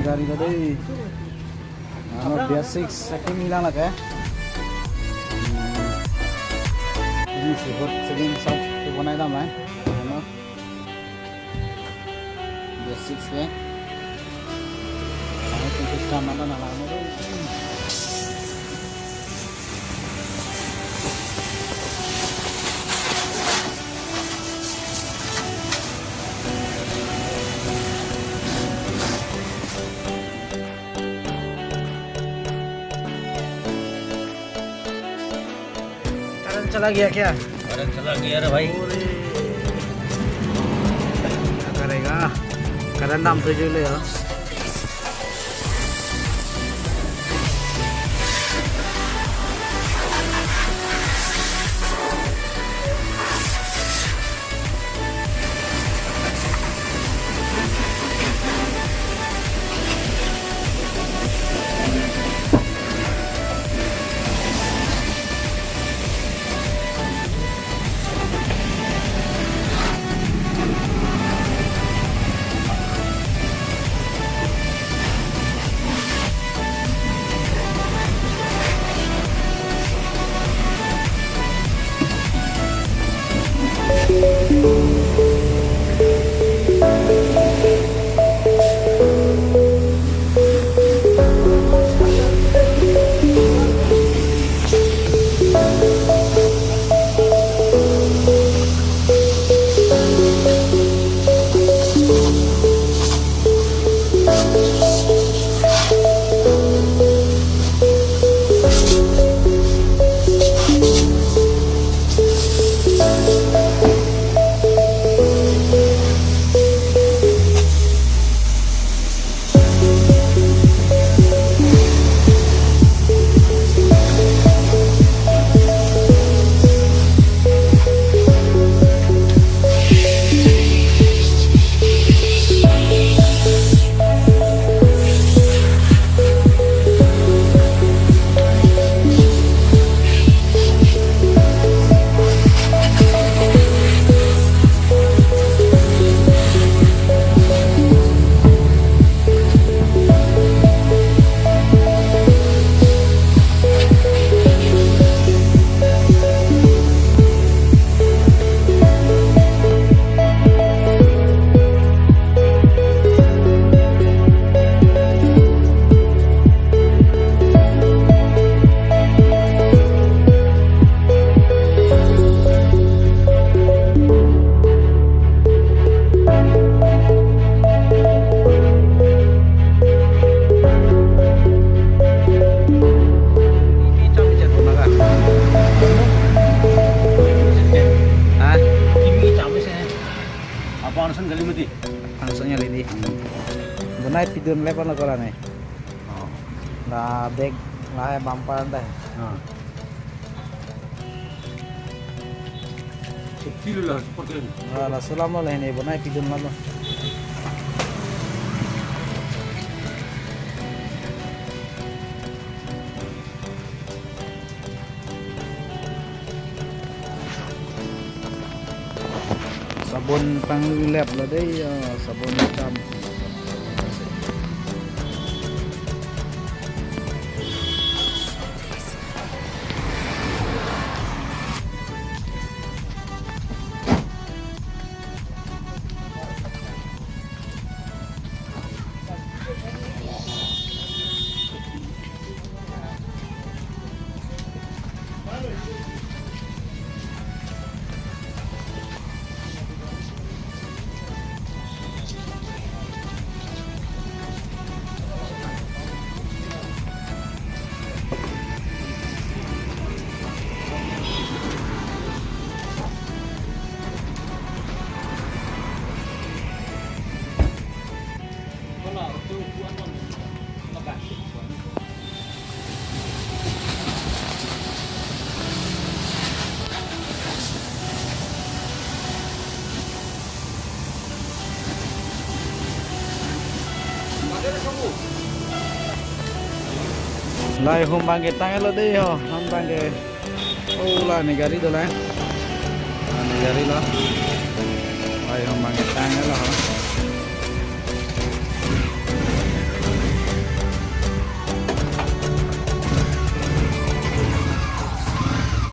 गाड़ी tadi basic setting lang lagi. Ini sih buat setting सब तो बनाया था मैं, है ना? Basic से, saya tuh kita mana namanya tuh. चला गया क्या? अरे चला गया रे भाई। क्या करेगा? करंट नाम से जो ले यार। kali mati. langsungnya lidi. Bunai pidun lepas nak korang ni. Lah beg lah bumper dah. Kilo lah seperti ini. Lah selama lah ini bunai pidun lalu. Sabun panglap lah deh, sabun macam. Lai hôm bang cái tăng lo đi ho, hôm bang cái, ô là này gari đó này, này gari đó.